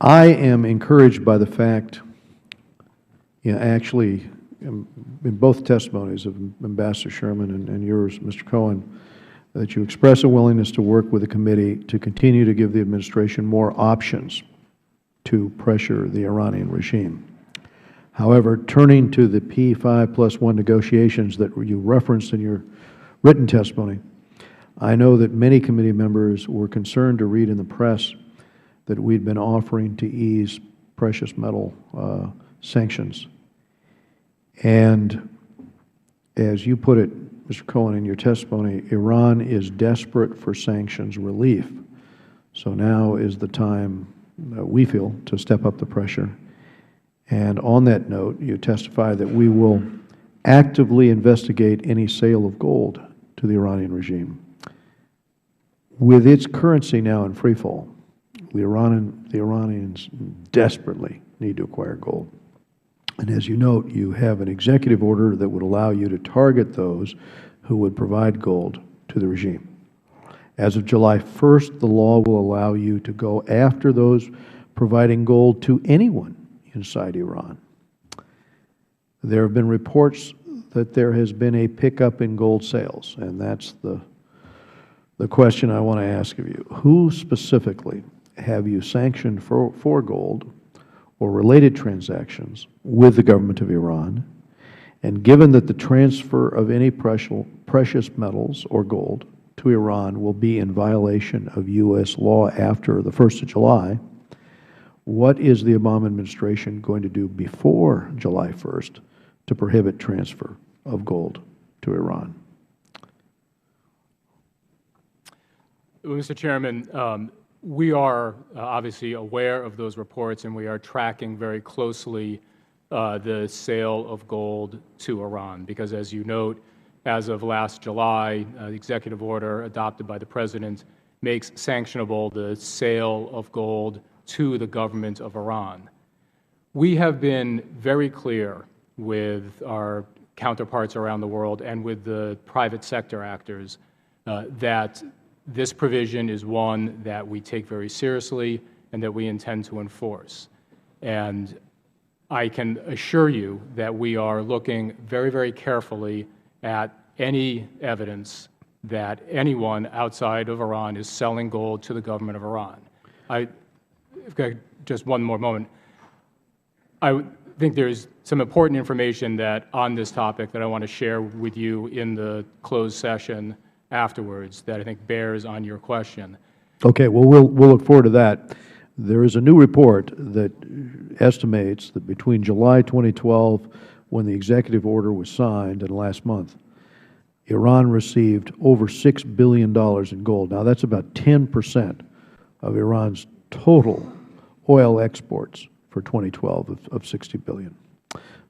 I am encouraged by the fact, actually, in both testimonies of Ambassador Sherman and yours, Mr. Cohen, that you express a willingness to work with the committee to continue to give the administration more options to pressure the Iranian regime. However, turning to the P5+1 negotiations that you referenced in your written testimony, I know that many committee members were concerned to read in the press that we'd been offering to ease precious metal sanctions. And as you put it, Mr. Cohen, in your testimony, Iran is desperate for sanctions relief. So now is the time, we feel, to step up the pressure. And on that note, you testify that we will actively investigate any sale of gold to the Iranian regime. With its currency now in free fall, the Iranians desperately need to acquire gold. And as you note, you have an executive order that would allow you to target those who would provide gold to the regime. As of July 1st, the law will allow you to go after those providing gold to anyone inside Iran. There have been reports that there has been a pickup in gold sales, and that's the question I want to ask of you. Who specifically have you sanctioned for gold or related transactions with the government of Iran? And given that the transfer of any precious metals or gold to Iran will be in violation of U.S. law after the 1st of July, what is the Obama administration going to do before July 1st to prohibit transfer of gold to Iran? Well, Mr. Chairman, we are obviously aware of those reports, and we are tracking very closely the sale of gold to Iran, because as you note, as of last July, the executive order adopted by the President makes sanctionable the sale of gold to the government of Iran. We have been very clear with our counterparts around the world and with the private sector actors that this provision is one that we take very seriously and that we intend to enforce. And I can assure you that we are looking very, very carefully at any evidence that anyone outside of Iran is selling gold to the government of Iran. I've got just one more moment. I think there's some important information that on this topic that I want to share with you in the closed session afterwards that I think bears on your question. Okay, well, we'll look forward to that. There is a new report that estimates that between July 2012, when the executive order was signed, and last month, Iran received over $6 billion in gold. Now, that's about 10% of Iran's total oil exports for 2012 of $60 billion.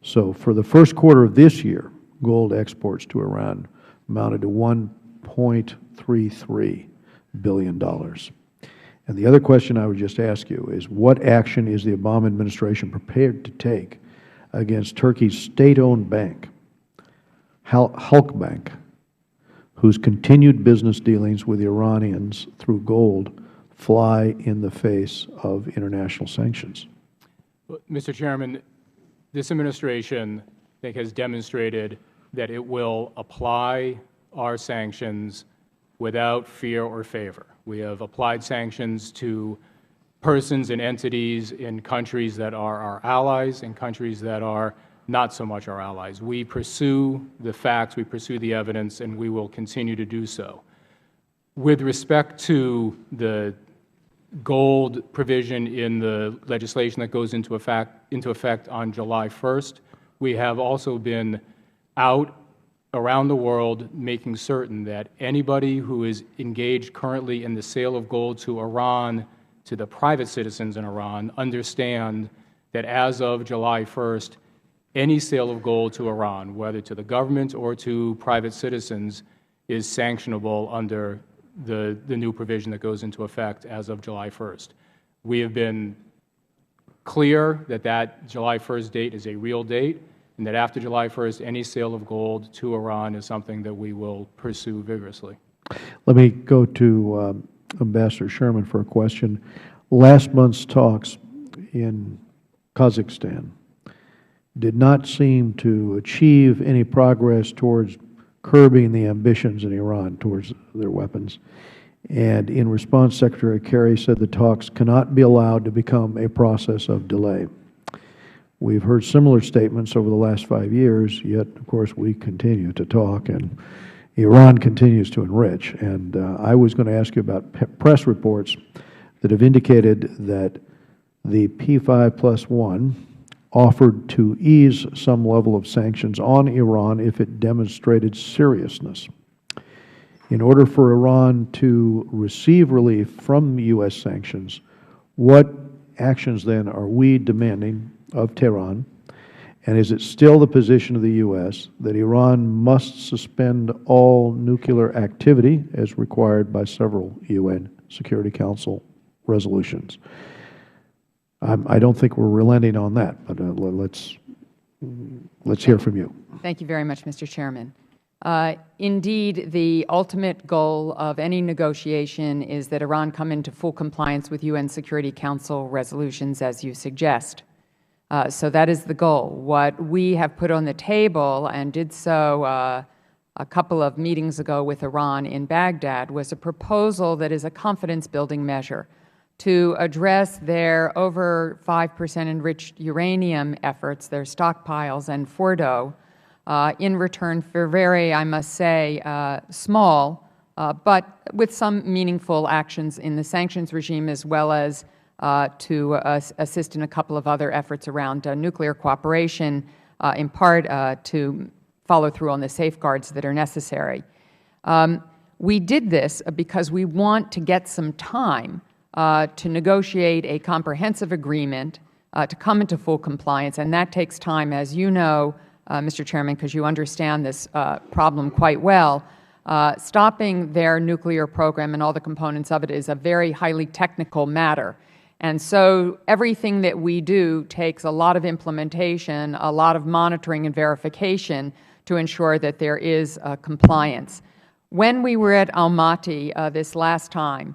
So for the first quarter of this year, gold exports to Iran amounted to $1.33 billion. And the other question I would just ask you is, what action is the Obama administration prepared to take against Turkey's state-owned bank, Halk Bank, whose continued business dealings with the Iranians through gold fly in the face of international sanctions? Mr. Chairman, this administration, I think, has demonstrated that it will apply our sanctions without fear or favor. We have applied sanctions to persons and entities in countries that are our allies and countries that are not so much our allies. We pursue the facts, we pursue the evidence, and we will continue to do so. With respect to the gold provision in the legislation that goes into effect on July 1st, we have also been out around the world making certain that anybody who is engaged currently in the sale of gold to Iran, to the private citizens in Iran, understand that as of July 1st, any sale of gold to Iran, whether to the government or to private citizens, is sanctionable under the new provision that goes into effect as of July 1st. We have been clear that that July 1st date is a real date, and that after July 1st, any sale of gold to Iran is something that we will pursue vigorously. Let me go to Ambassador Sherman for a question. Last month's talks in Kazakhstan did not seem to achieve any progress towards curbing the ambitions in Iran towards their weapons. And in response, Secretary Kerry said the talks cannot be allowed to become a process of delay. We've heard similar statements over the last 5 years, yet, of course, we continue to talk, and Iran continues to enrich. And I was going to ask you about press reports that have indicated that the P5+1 offered to ease some level of sanctions on Iran if it demonstrated seriousness. In order for Iran to receive relief from U.S. sanctions, what actions then are we demanding of Tehran? And is it still the position of the U.S. that Iran must suspend all nuclear activity as required by several UN Security Council resolutions? I don't think we're relenting on that, but let's hear from you. Thank you very much, Mr. Chairman. Indeed, the ultimate goal of any negotiation is that Iran come into full compliance with UN Security Council resolutions, as you suggest. So that is the goal. What we have put on the table, and did so a couple of meetings ago with Iran in Baghdad, was a proposal that is a confidence-building measure to address their over 5% enriched uranium efforts, their stockpiles and Fordo, in return for very, I must say, small, but with some meaningful actions in the sanctions regime, as well as to assist in a couple of other efforts around nuclear cooperation, in part to follow through on the safeguards that are necessary. We did this because we want to get some time to negotiate a comprehensive agreement to come into full compliance, and that takes time, as you know, Mr. Chairman, because you understand this problem quite well. Stopping their nuclear program and all the components of it is a very highly technical matter. And so everything that we do takes a lot of implementation, a lot of monitoring and verification to ensure that there is compliance. When we were at Almaty this last time,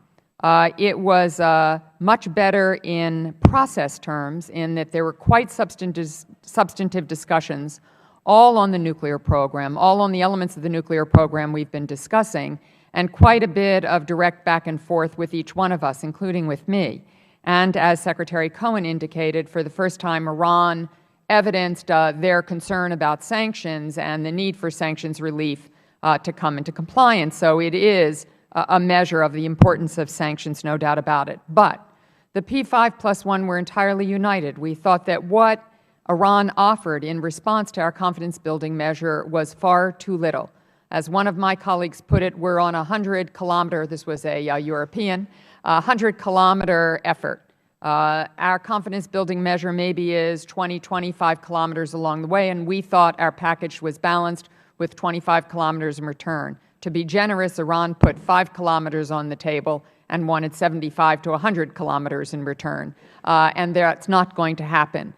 it was much better in process terms, in that there were quite substantive discussions all on the nuclear program, all on the elements of the nuclear program we've been discussing, and quite a bit of direct back and forth with each one of us, including with me. And as Secretary Cohen indicated, for the first time, Iran evidenced their concern about sanctions and the need for sanctions relief to come into compliance. So it is a measure of the importance of sanctions, no doubt about it. But the P5+1 were entirely united. We thought that what Iran offered in response to our confidence-building measure was far too little. As one of my colleagues put it, we're on a 100-kilometer, this was a European, 100-kilometer effort. Our confidence-building measure maybe is 20, 25 kilometers along the way, and we thought our package was balanced with 25 kilometers in return. To be generous, Iran put 5 kilometers on the table and wanted 75 to 100 kilometers in return, and that's not going to happen.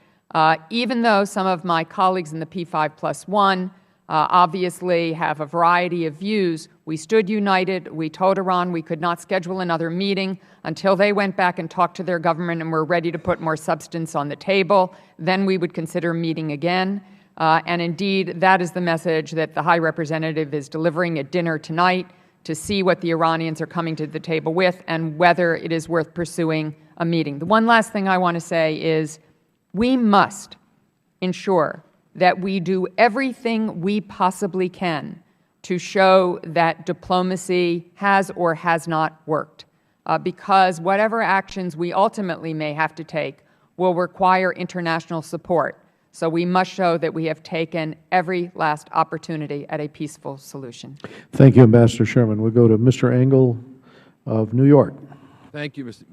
Even though some of my colleagues in the P5+1 obviously have a variety of views, we stood united. We told Iran we could not schedule another meeting until they went back and talked to their government and were ready to put more substance on the table. Then we would consider meeting again. And indeed, that is the message that the High Representative is delivering at dinner tonight, to see what the Iranians are coming to the table with and whether it is worth pursuing a meeting. The one last thing I want to say is we must ensure that we do everything we possibly can to show that diplomacy has or has not worked, because whatever actions we ultimately may have to take will require international support. So we must show that we have taken every last opportunity at a peaceful solution. Thank you, Ambassador Sherman. We'll go to Mr. Engel of New York. Thank you, Mr.